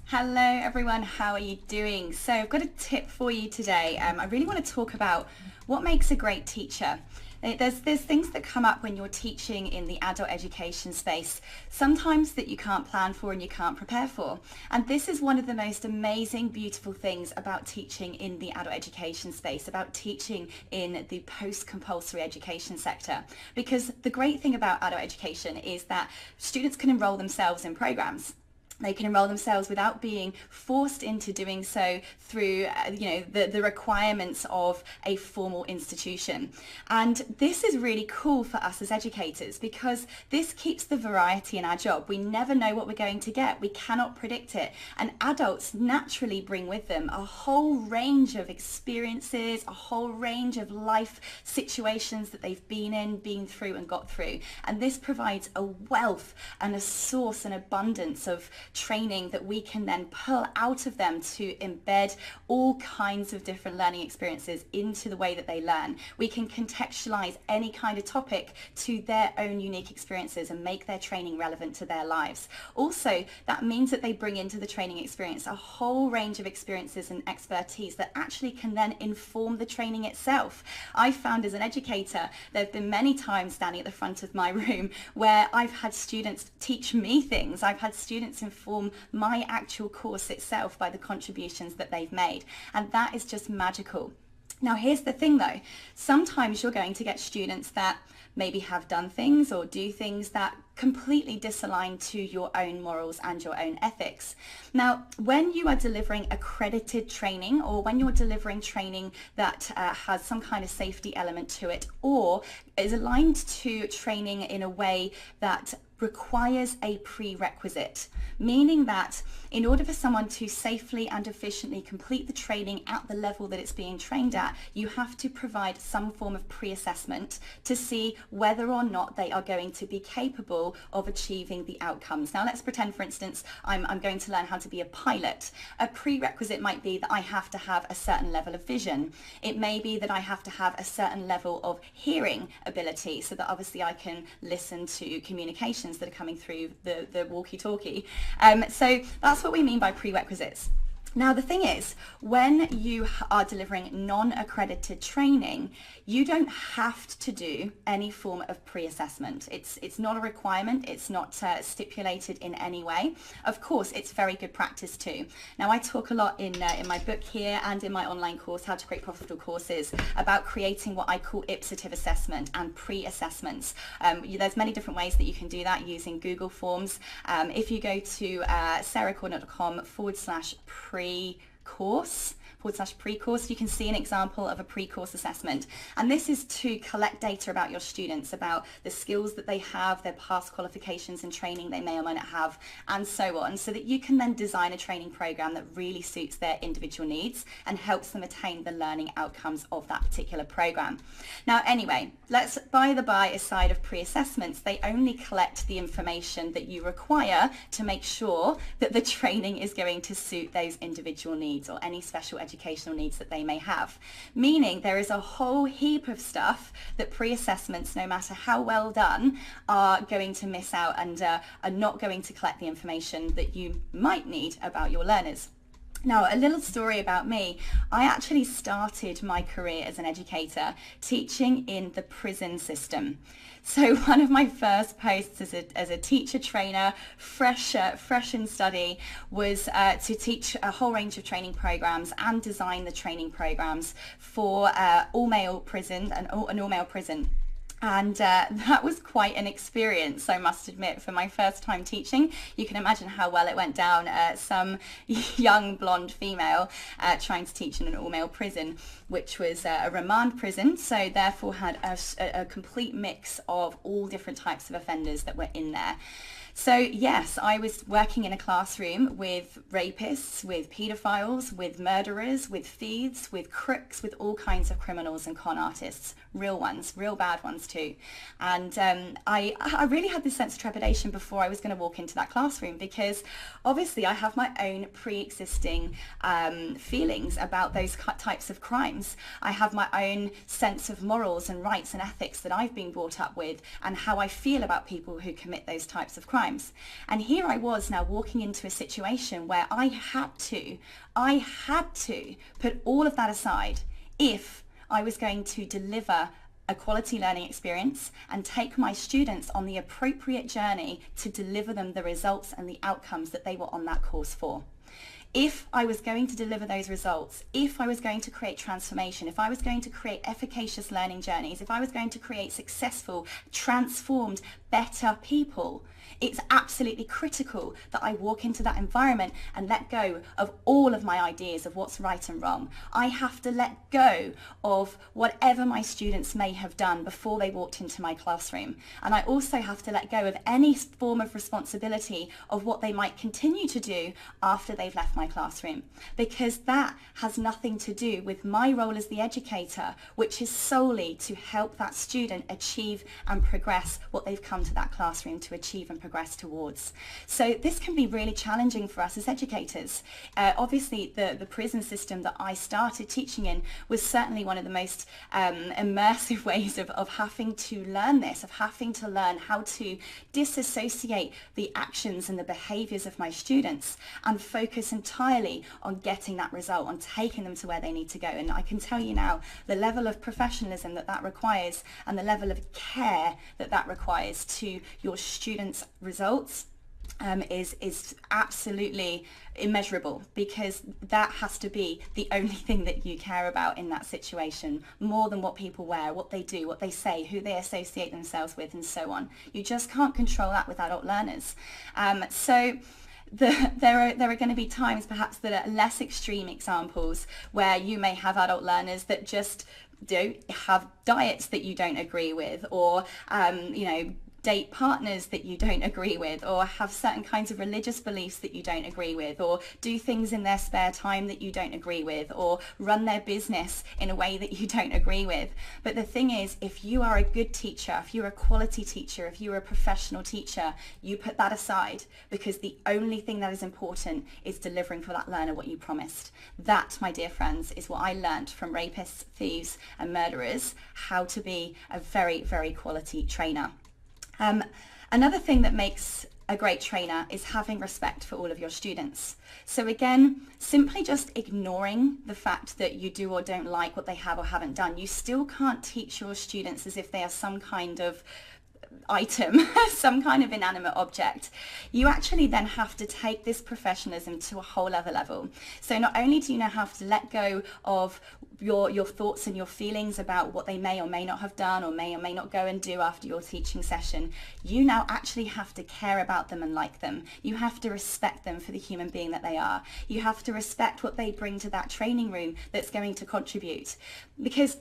Hello everyone, how are you doing? So I've got a tip for you today. I really want to talk about what makes a great teacher. There's things that come up when you're teaching in the adult education space, sometimes that you can't plan for and you can't prepare for. And this is one of the most amazing, beautiful things about teaching in the adult education space, about teaching in the post-compulsory education sector. Because the great thing about adult education is that students can enroll themselves in programs. They can enroll themselves without being forced into doing so through, the requirements of a formal institution. And this is really cool for us as educators because this keeps the variety in our job. We never know what we're going to get. We cannot predict it. And adults naturally bring with them a whole range of experiences, a whole range of life situations that they've been through and got through. And this provides a wealth and a source and abundance of training that we can then pull out of them to embed all kinds of different learning experiences into the way that they learn. We can contextualize any kind of topic to their own unique experiences and make their training relevant to their lives. Also, that means that they bring into the training experience a whole range of experiences and expertise that actually can then inform the training itself. I found as an educator, there have been many times standing at the front of my room where I've had students teach me things. I've had students inform my actual course itself by the contributions that they've made. And that is just magical. Now, here's the thing though, sometimes you're going to get students that maybe have done things or do things that completely disalign to your own morals and your own ethics. Now, when you are delivering accredited training or when you're delivering training that has some kind of safety element to it or is aligned to training in a way that requires a prerequisite, meaning that in order for someone to safely and efficiently complete the training at the level that it's being trained at, you have to provide some form of pre-assessment to see whether or not they are going to be capable of achieving the outcomes. Now, let's pretend, for instance, I'm going to learn how to be a pilot. A prerequisite might be that I have to have a certain level of vision. It may be that I have to have a certain level of hearing ability so that obviously I can listen to communications that are coming through the walkie-talkie. So that's what we mean by prerequisites. Now, the thing is, when you are delivering non-accredited training, you don't have to do any form of pre-assessment. It's not a requirement. It's not stipulated in any way. Of course, it's very good practice too. Now, I talk a lot in my book here and in my online course, How to Create Profitable Courses, about creating what I call ipsative assessment and pre-assessments. There's many different ways that you can do that using Google Forms. If you go to sarahcorner.com/pre-course, you can see an example of a pre-course assessment. And this is to collect data about your students, about the skills that they have, their past qualifications and training they may or may not have, and so on, so that you can then design a training program that really suits their individual needs and helps them attain the learning outcomes of that particular program. Now, anyway, let's by the by aside of pre-assessments, they only collect the information that you require to make sure that the training is going to suit those individual needs or any special educational needs that they may have. Meaning there is a whole heap of stuff that pre-assessments, no matter how well done, are going to miss out and are not going to collect the information that you might need about your learners. Now, a little story about me. I actually started my career as an educator teaching in the prison system. So one of my first posts as a teacher trainer, fresh in study, was to teach a whole range of training programs and design the training programs for an all-male prison. And that was quite an experience, I must admit, for my first time teaching. You can imagine how well it went down. Some young blonde female trying to teach in an all-male prison, which was a remand prison, so therefore had a complete mix of all different types of offenders that were in there. So yes, I was working in a classroom with rapists, with paedophiles, with murderers, with thieves, with crooks, with all kinds of criminals and con artists, real ones, real bad ones too. And I really had this sense of trepidation before I was going to walk into that classroom, because obviously I have my own pre-existing feelings about those types of crimes. I have my own sense of morals and rights and ethics that I've been brought up with, and how I feel about people who commit those types of crimes. times. And here I was now walking into a situation where I had to put all of that aside if I was going to deliver a quality learning experience and take my students on the appropriate journey to deliver them the results and the outcomes that they were on that course for. If I was going to deliver those results, if I was going to create transformation, if I was going to create efficacious learning journeys, if I was going to create successful, transformed, better people, it's absolutely critical that I walk into that environment and let go of all of my ideas of what's right and wrong. I have to let go of whatever my students may have done before they walked into my classroom. And I also have to let go of any form of responsibility of what they might continue to do after they've left my classroom, because that has nothing to do with my role as the educator, which is solely to help that student achieve and progress what they've come to that classroom to achieve and progress towards. So this can be really challenging for us as educators. Obviously the prison system that I started teaching in was certainly one of the most immersive ways of having to learn this, of having to learn how to disassociate the actions and the behaviours of my students and focus entirely on getting that result, on taking them to where they need to go. And I can tell you now, the level of professionalism that requires and the level of care that requires to your students' results is absolutely immeasurable, because that has to be the only thing that you care about in that situation, more than what people wear, what they do, what they say, who they associate themselves with, and so on. You just can't control that with adult learners. There are going to be times perhaps that are less extreme examples where you may have adult learners that just don't have diets that you don't agree with, or date partners that you don't agree with, or have certain kinds of religious beliefs that you don't agree with, or do things in their spare time that you don't agree with, or run their business in a way that you don't agree with. But the thing is, if you are a good teacher, if you're a quality teacher, if you're a professional teacher, you put that aside, because the only thing that is important is delivering for that learner what you promised. That, my dear friends, is what I learned from rapists, thieves and murderers, how to be a very, very quality trainer. Another thing that makes a great trainer is having respect for all of your students. So again, simply just ignoring the fact that you do or don't like what they have or haven't done, you still can't teach your students as if they are some kind of item, some kind of inanimate object. You actually then have to take this professionalism to a whole other level. So not only do you now have to let go of your thoughts and your feelings about what they may or may not have done or may not go and do after your teaching session, you now actually have to care about them and like them. You have to respect them for the human being that they are. You have to respect what they bring to that training room that's going to contribute. Because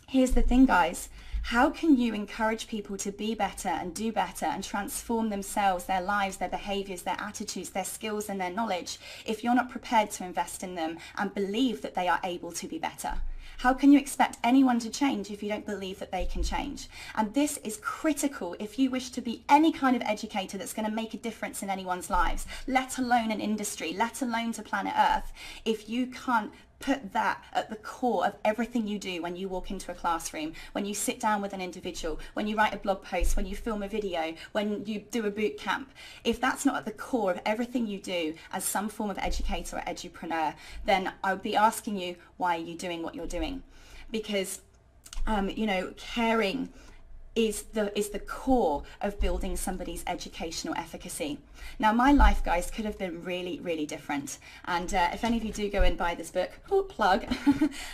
here's the thing, guys, how can you encourage people to be better and do better and transform themselves, their lives, their behaviours, their attitudes, their skills and their knowledge if you're not prepared to invest in them and believe that they are able to be better? How can you expect anyone to change if you don't believe that they can change? And this is critical if you wish to be any kind of educator that's going to make a difference in anyone's lives, let alone an industry, let alone to planet Earth. If you can't put that at the core of everything you do when you walk into a classroom, when you sit down with an individual, when you write a blog post, when you film a video, when you do a boot camp, if that's not at the core of everything you do as some form of educator or edupreneur, then I would be asking you, why are you doing what you're doing? Because caring is the core of building somebody's educational efficacy. Now, my life, guys, could have been really, really different. And if any of you do go and buy this book, plug,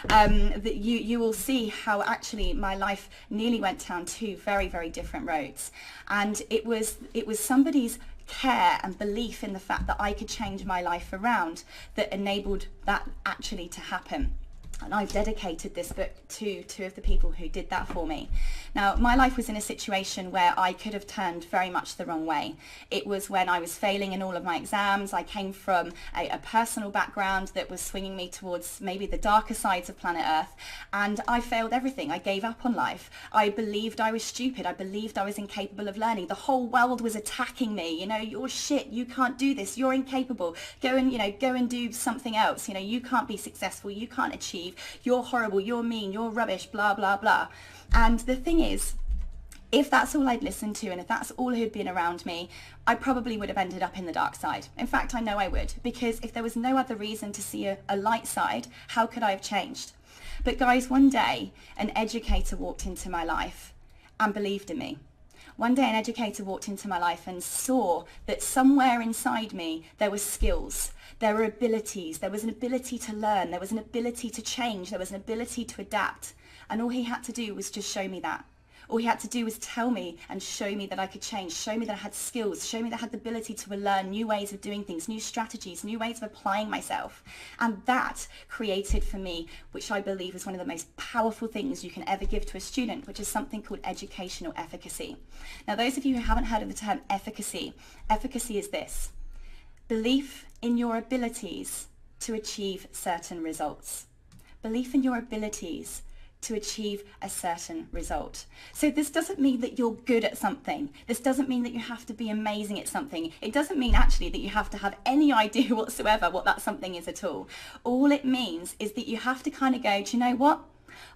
that you will see how actually my life nearly went down two very, very different roads. And it was somebody's care and belief in the fact that I could change my life around that enabled that actually to happen. And I've dedicated this book to two of the people who did that for me. Now, my life was in a situation where I could have turned very much the wrong way. It was when I was failing in all of my exams. I came from a personal background that was swinging me towards maybe the darker sides of planet Earth. And I failed everything. I gave up on life. I believed I was stupid. I believed I was incapable of learning. The whole world was attacking me. You're shit. You can't do this. You're incapable. Go and do something else. You can't be successful. You can't achieve. You're horrible, you're mean, you're rubbish, blah, blah, blah. And the thing is, If that's all I'd listened to and if that's all who'd been around me, I probably would have ended up in the dark side. In fact, I know I would, because if there was no other reason to see a light side, how could I have changed? But guys, one day an educator walked into my life and believed in me. One day an educator walked into my life and saw that somewhere inside me there were skills, there were abilities, there was an ability to learn, there was an ability to change, there was an ability to adapt. And all he had to do was just show me that. All he had to do was tell me and show me that I could change, show me that I had skills, show me that I had the ability to learn new ways of doing things, new strategies, new ways of applying myself. And that created for me, which I believe is one of the most powerful things you can ever give to a student, which is something called educational efficacy. Now, those of you who haven't heard of the term efficacy, efficacy is this: belief in your abilities to achieve certain results. Belief in your abilities to achieve a certain result. So this doesn't mean that you're good at something. This doesn't mean that you have to be amazing at something. It doesn't mean actually that you have to have any idea whatsoever what that something is at all. All it means is that you have to kind of go, do you know what?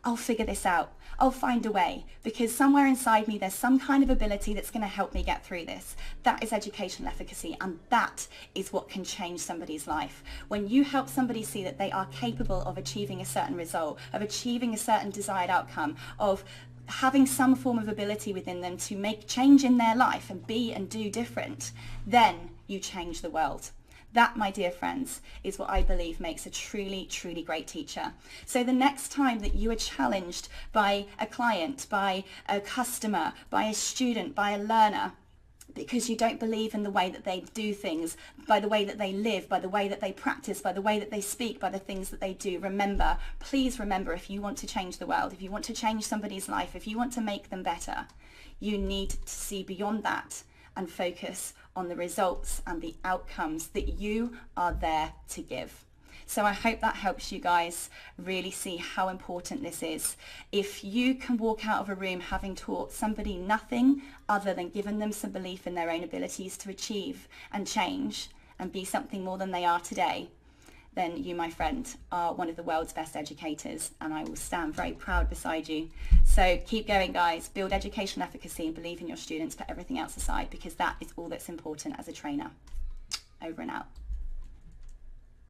I'll figure this out. I'll find a way, because somewhere inside me there's some kind of ability that's going to help me get through this. That is educational efficacy, and that is what can change somebody's life. When you help somebody see that they are capable of achieving a certain result, of achieving a certain desired outcome, of having some form of ability within them to make change in their life and be and do different, then you change the world. That, my dear friends, is what I believe makes a truly, truly great teacher. So the next time that you are challenged by a client, by a customer, by a student, by a learner, because you don't believe in the way that they do things, by the way that they live, by the way that they practice, by the way that they speak, by the things that they do, remember, please remember, if you want to change the world, if you want to change somebody's life, if you want to make them better, you need to see beyond that and focus on the results and the outcomes that you are there to give. So I hope that helps you guys really see how important this is. If you can walk out of a room having taught somebody nothing other than given them some belief in their own abilities to achieve and change and be something more than they are today, then you, my friend, are one of the world's best educators, and I will stand very proud beside you. So keep going, guys. Build educational efficacy and believe in your students. Put everything else aside, because that is all that's important as a trainer. Over and out.